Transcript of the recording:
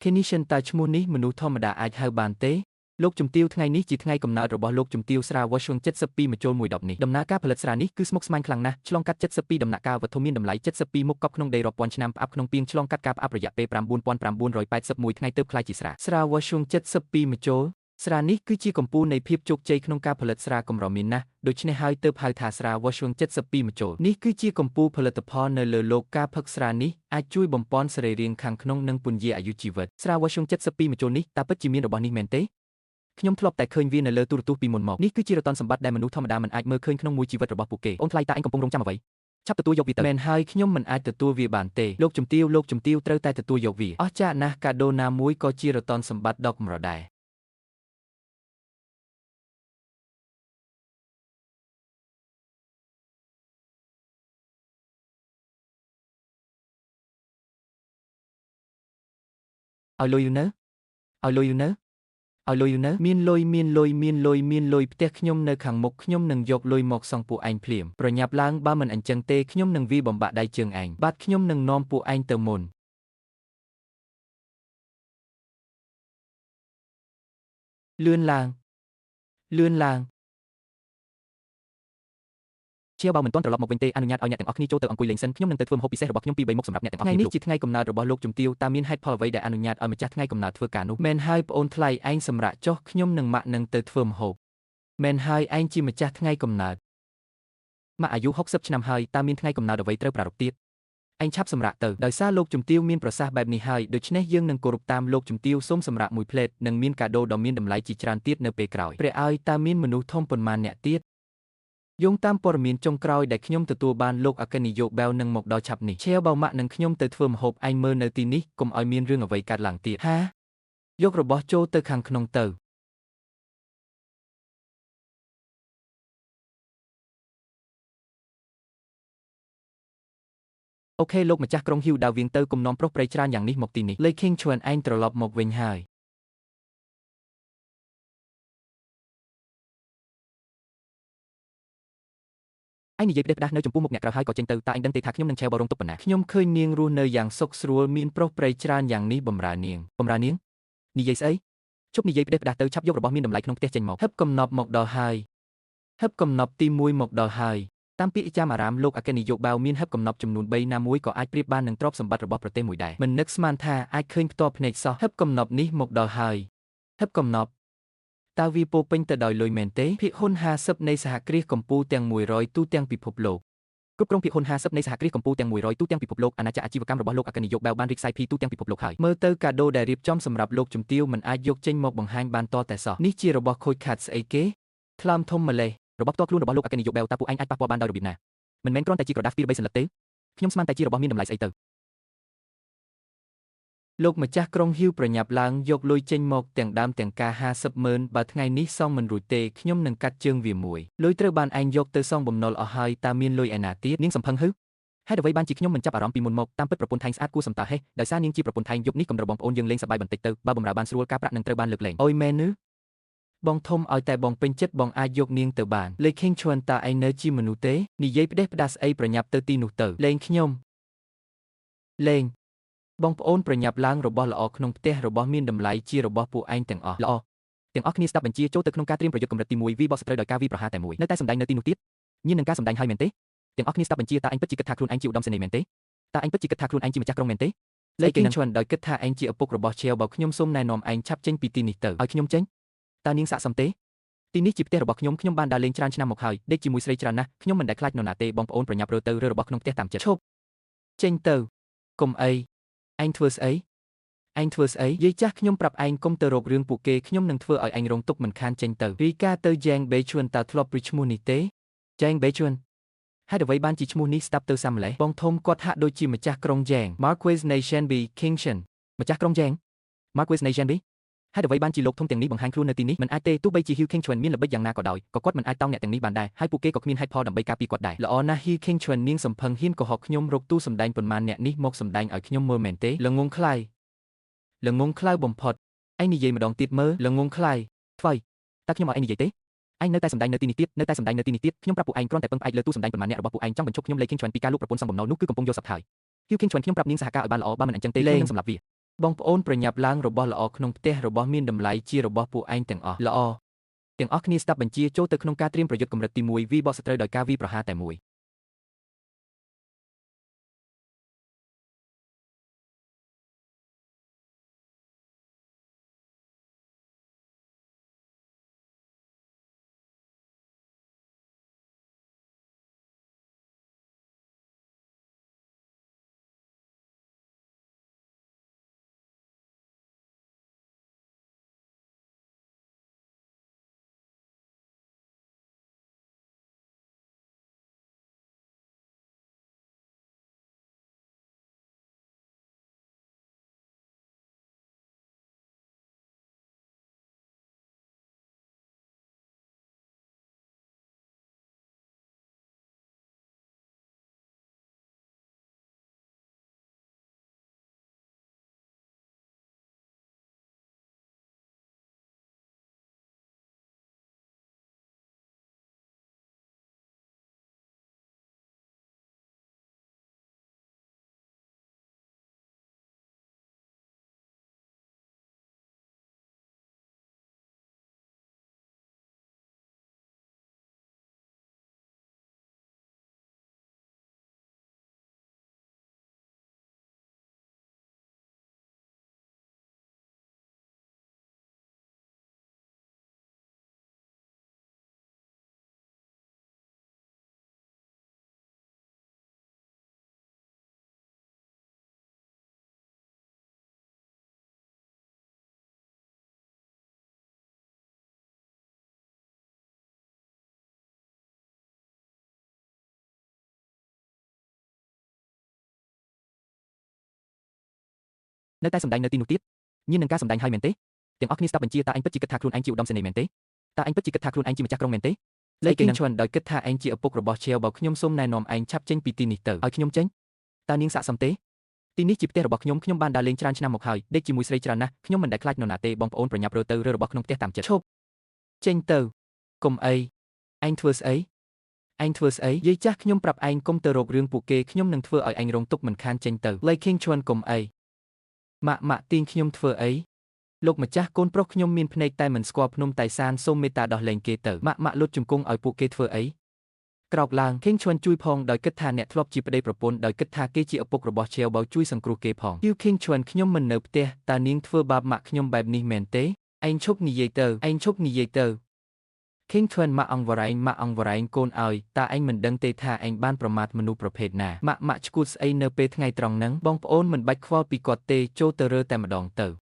Kenishan តើឈ្មោះនេះមនុស្សធម្មតាអាចហៅបានទេលោកជំទាវថ្ងៃនេះជាថ្ងៃកំណើតរបស់លោកជំទាវស្រា Washung 72 ម្ជុល110នេះដំណើរការផលិតស្រានេះគឺស្មុគស្មាញខ្លាំងណាស់ឆ្លងកាត់72ដំណាក់កាលវត្ថុមានតម្លៃ72មុខកប់ក្នុងដីរាប់ពាន់ឆ្នាំផ្អាប់ក្នុងពាងឆ្លងកាត់ការផ្អាប់រយៈពេល9981ថ្ងៃទើបក្លាយជាស្រា Washung 72ម្ជុលស្រានេះគឺជាកំពូលនៃភាពជោគជ័យក្នុងការផលិតស្រាកម្រមានណាស់ដូច្នេះហើយទើបហៅថាស្រា Washung 72ម្ជុលនេះគឺជាកំពូលផលិតផលនៅលើលោកការផឹកស្រានេះអាចជួយបំប៉នសរីរាង្គខាងក្នុងនិងពន្យាអាយុជីវិតស្រា Washung 72ម្ជុលនេះតើពិតជាមានរបស់នេះមែនទេខ្ញុំធ្លាប់តែឃើញវានៅលើទូរទស្សន៍ពីមុនមកនេះគឺជារតនសម្បត្តិដែលមនុស្សធម្មតាមិនអាចមើលឃើញក្នុងមួយជីវិតរបស់ពួកគេអូនថ្លៃតើឯងកំពុងរងចាំអ្វីឆាប់ទទួលយកវាទៅមែនហើយខ្ញុំមិនអាចទទួលវាបានទេលោកជំទាវត្រូវតែទទួលយកវាអស្ចារ្យណាស់កាដូណាមួយក៏ជារតនសម្បត្តិដ៏កម្រដែរឲ្យលុយនៅឲ្យលុយនៅឲ្យលុយនៅមានលុយផ្ទះខ្ញុំនៅខាងមុខខ្ញុំនឹងយកលុយមកសងពួកឯងភ្លាមប្រញាប់ឡើងបើមិនអញ្ចឹងទេខ្ញុំនឹងវាបំបាក់ដៃជើងឯងបាទខ្ញុំនឹងនាំពួកឯងទៅមុនលឿនឡើងជាបើមិនទាន់ត្រឡប់មកវិញទេអនុញ្ញាតឲ្យអ្នកទាំងអស់គ្នាចូលទៅអង្គុយលេងសិនខ្ញុំនឹងទៅធ្វើម្ហូបពិសេសរបស់ខ្ញុំពី3មុខសម្រាប់អ្នកទាំងអស់គ្នាថ្ងៃនេះជាថ្ងៃកំណើតរបស់លោកជំទាវតើមានហេតុផលអ្វីដែលអនុញ្ញាតឲ្យម្ចាស់ថ្ងៃកំណើតធ្វើការនោះមែនហើយប្អូនថ្លៃឯងសម្រាប់ចុះខ្ញុំនឹងម៉ាក់នឹងទៅធ្វើម្ហូបមែនហើយឯងជាម្ចាស់ថ្ងៃកំណើតម៉ាក់អាយុ60ឆ្នាំហើយតើមានថ្ងៃកំណើតអ្វីត្រូវប្រារព្ធទៀតឯងឆាប់សម្រាប់ទៅដោយសារលោកជំទាវមានប្រសាសន៍បែបនេះហើយដូច្នេះយើងនឹងគោរពតាមលោកជំទាវសូមសម្រាប់មួយផ្លេតនិងមានកាដូដ៏មានតម្លៃជាច្រើនទៀតនៅពេលក្រោយព្រះឲ្យតើមានមនុស្សធំប៉ុន្មានអ្នកទៀតយោងតាមព័ត៌មានចុងក្រោយដែលខ្ញុំទទួលបានលោកអគ្គនាយកបែវនឹងមកដល់ឆាប់នេះឆេវបៅម៉ាក់នឹងខ្ញុំទៅធ្វើម្ហូបឯងមើលនៅទីនេះកុំឲ្យមានរឿងអ្វីកើតឡើងទៀតហាយករបស់ចូលទៅខាងក្នុងទៅអូខេលោកម្ចាស់ក្រុងហ៊ីវដាវៀងទៅគុំនាំប្រុសប្រិយច្រើនយ៉ាងនេះមកទីនេះលេខ King Chuan ឯងត្រឡប់មកវិញហើយឯងនិយាយផ្ដេសផ្ដាសនៅចំពោះមុខអ្នកក្រៅហើយក៏ចេញទៅតើឯងដឹងទេថាខ្ញុំនឹងឆេវបរងទុកប៉ុណ្ណាខ្ញុំឃើញនាងរស់នៅយ៉ាងសុខស្រួលមានប្រុសប្រិយច្រើនយ៉ាងនេះបំរើនាងនិយាយស្អីជប់និយាយផ្ដេសផ្ដាសទៅឆាប់យករបស់មានតម្លៃក្នុងផ្ទះចេញមកហឹបកំណប់មកដល់ហើយហឹបកំណប់ទី1មកដល់ហើយតាមពាក្យចាំអារាមលោកអគ្គនាយកបាវមានហឹបកំណប់ចំនួន3ណាមួយក៏អាចប្រៀបបាននឹងទ្រព្យសម្បត្តិរបស់ប្រទេសមួយដែរមិននឹកស្មានថាអាចឃើញផ្ទាល់ភ្នែកសោះហឹបកំណប់នេះមកដល់ហើយហឹបកំណប់តើវាពោពេញទៅដោយលុយមែនទេភាគហ៊ុន50នៃសហគ្រាសកម្ពុជាទាំង100ទូទាំងពិភពលោកគ្រប់គ្រងភាគហ៊ុន50នៃសហគ្រាសកម្ពុជាទាំង100ទូទាំងពិភពលោកអាណាចក្រអាជីវកម្មរបស់លោកអគ្គនាយកបាវបានរីកសាយភាយទូទាំងពិភពលោកហើយមើលទៅកាដូដែលរៀបចំសម្រាប់លោកជំទាវមិនអាចយកចេញមកបង្ហាញបានតតែសោះនេះជារបស់ខូចខាតស្អីគេថ្លើមធំម្លេះរបស់ផ្ទាល់ខ្លួនរបស់លោកអគ្គនាយកបាវតើពួកឯងអាចប៉ះពាល់បានដោយរបៀបណាមិនមែនគ្រាន់តែជាក្រដាស2-3សន្លឹកទេខ្ញុំស្មានតែជារបស់មានតម្លៃស្អីទៅលោកម្ចាស់ក្រុងហ៊ីវប្រញាប់ឡើងយកលុយចេញមកទាំងដើមទាំងការ500000បើថ្ងៃនេះសងមិនរួចទេខ្ញុំនឹងកាត់ជើងវាមួយលុយត្រូវបានឯងយកទៅសងបំណុលអស់ហើយតើមានលុយឯណាទៀតនាងសំភឹងហឺហេតុអ្វីបានជាខ្ញុំមិនចាប់អារម្មណ៍ពីមុនមកតាមពិតប្រពន្ធថៃស្អាតគួរសំតើហេដោយសារនាងជាប្រពន្ធថៃយប់នេះកំដរបងប្អូនយើងលេងសប្បាយបន្តិចទៅបើបំរើបានស្រួលការប្រាក់នឹងត្រូវបានលើកលែងអុយមែនឬបងធំឲ្យតែបងពេញចិត្តបងអាចយកនាងទៅបានលេខ King Chuan តើឯងនៅជាមនុស្សទេនិយាយផ្ដេសផ្ដាសស្អីប្រញាប់ទៅទីនោះទៅលេងខ្ញុំលេងបងប្អូនប្រញាប់ឡើងរបស់ល្អក្នុងផ្ទះរបស់មានតម្លៃជារបស់ពួកឯងទាំងអស់ល្អទាំងអស់គ្នាស្ដាប់បញ្ជាចូលទៅក្នុងការត្រៀមប្រយុទ្ធកម្រិតទី1វិបកសត្រូវដោយការវិប្រហារតែមួយនៅតែសម្ដែងនៅទីនោះទៀតញៀននឹងការសម្ដែងហើយមែនទេទាំងអស់គ្នាស្ដាប់បញ្ជាតើឯងពិតជាគិតថាខ្លួនឯងជាឧត្តមសេនីយ៍មែនទេតើឯងពិតជាគិតថាខ្លួនឯងជាម្ចាស់ក្រុងមែនទេលេខ King Chuan ដោយគិតថាឯងជាឪពុករបស់ឆេវបើខ្ញុំសូមណែនាំឯងឆាប់ចេញពីទីនេះទៅឲ្យខ្ញុំចេញតើនាងស័ក្តិសមទេទីនេះជាផ្ទះរបស់ខ្ញុំបានដើរលេងច្រើនឆ្នាំមកហើយដេកជាមួយស្រីច្រើនណាស់ខ្ញុំមិនដែលខ្លាចនរណាទេបងប្អូនប្រញាប់រើទៅរើរបស់ក្នុងផ្ទះតាមចិត្តឈប់ចេញទៅកុំអីឯងធ្វើស្អីយាយចាស់ខ្ញុំប្រាប់ឯងកុំទៅរករឿងពួកគេខ្ញុំនឹងធ្វើឲ្យឯងរងទុក្ខមិនខានចេញទៅរីកាទៅយ៉ែងបេជួនតើធ្លាប់ពីឈ្មោះនេះទេយ៉ែងបេជួនហេតុអ្វីបានជាឈ្មោះនេះស្ដាប់ទៅសាម្លេះបងធំគាត់ហាក់ដូចជាម្ចាស់ក្រុងយ៉ែង Marquis Nationby Kingshan ម្ចាស់ក្រុងយ៉ែង Marquis Nationby ហេតុអ្វីបានជាលោកធំទាំងនេះបង្ហាញខ្លួននៅទីនេះមិនអាចទេទោះបីជា Hill King Chuan មានល្បិចយ៉ាងណាក៏ដោយក៏គាត់មិនអាចតោងអ្នកទាំងនេះបានដែរហើយពួកគេក៏គ្មានហេតុផលដើម្បីការពារគាត់ដែរល្អណាស់ Hill King Chuan នាងសំភឹងហ៊ានកុហកខ្ញុំរកទូសម្ដែងប៉ុន្មានអ្នកនេះមកសម្ដែងឲ្យខ្ញុំមើលមែនទេល្ងងខ្លៅបំផុតឯងនិយាយម្ដងទៀតមើលល្ងងខ្លៅថ្វីតើខ្ញុំឲ្យឯងនិយាយទេឯងនៅតែសម្ដែងនៅទីនេះទៀតខ្ញុំប្រាប់ពួកឯងគ្រាន់តែពឹងផ្អែកលើទូសម្ដែងប៉ុន្មានអ្នករបស់ពួកឯងចង់បញ្ឈប់ខ្ញុំលេខ King Chuan ពីការលូកប្រពន្ធសងបំណុលនោះគឺកំពុងយកសັບហើយ Hill King Chuan ខ្ញុំប្រាប់នាងសហការឲ្យបានល្អបើមិនអញ្ចឹងទេខ្ញុំនឹងសម្លាប់វា បងប្អូនប្រញាប់ឡើងរបស់ល្អក្នុងផ្ទះរបស់មានតម្លៃជារបស់ពួកឯងទាំងអស់ល្អទាំងអស់គ្នាស្ដាប់បញ្ជាចូលទៅក្នុងការត្រៀមប្រយុទ្ធកម្រិតទី1វាយបកសត្រូវដោយការវាយប្រហារតែមួយនៅតែសម្ដែងនៅទីនោះទៀតញៀននឹងការសម្ដែងហើយមែនទេទាំងអស់គ្នាស្ដាប់បញ្ជាតើឯងពិតជាគិតថាខ្លួនឯងជាឧត្តមសេនីយ៍មែនទេតើឯងពិតជាគិតថាខ្លួនឯងជាម្ចាស់ក្រុងមែនទេលេខគីងឈួនដោយគិតថាឯងជាឪពុករបស់ឆាវបើខ្ញុំសូមណែនាំឯងឆាប់ចេញពីទីនេះទៅឲ្យខ្ញុំចេញតើនាងស័ក្តិសមទេទីនេះជាផ្ទះរបស់ខ្ញុំបានដើរលេងច្រើនឆ្នាំមកហើយដេកជាមួយស្រីច្រើនណាស់ខ្ញុំមិនដែលខ្លាចនរណាទេបងប្អូនប្រញាប់រើទៅរើរបស់ក្នុងផ្ទះតាមចិត្តឈប់ចេញទៅកុំអីឯងធ្វើស្អីយាយចាស់ខ្ញុំប្រាប់ឯងកុំទៅរករឿងពួកគេខ្ញុំនឹងធ្វើឲ្យឯងរងទុក្ខមិនខានចេញទៅលេខគីងឈួនកុំអីម៉ាក់ទាញខ្ញុំធ្វើអីលោកម្ចាស់កូនប្រុសខ្ញុំមានភ្នែកតែមិនស្គាល់ភ្នំតៃសានសូមមេត្តាដោះលែងគេទៅម៉ាក់លុតជង្គង់ឲ្យពួកគេធ្វើអីក្រោកឡើងខេងឈួនជួយផងដោយគិតថាអ្នកធ្លាប់ជាប្តីប្រពន្ធដោយគិតថាគេជាឪពុករបស់ឆាវបៅជួយសង្គ្រោះគេផងយូខេងឈួនខ្ញុំមិននៅផ្ទះតើនាងធ្វើបាបម៉ាក់ខ្ញុំបែបនេះមែនទេឯងឈប់និយាយទៅខេងឈួនម៉ាក់អង្វរ៉ៃងកូនឲ្យតើឯងមិនដឹងទេថាឯងបានប្រមាថមនុស្សប្រភេទណាម៉ាក់ឈួតស្អីនៅពេលថ្ងៃត្រង់ហ្នឹងបងប្អូនមិនបាច់ខ្វល់ពីគាត់ទេចូលទៅរើតែម្ដងទៅ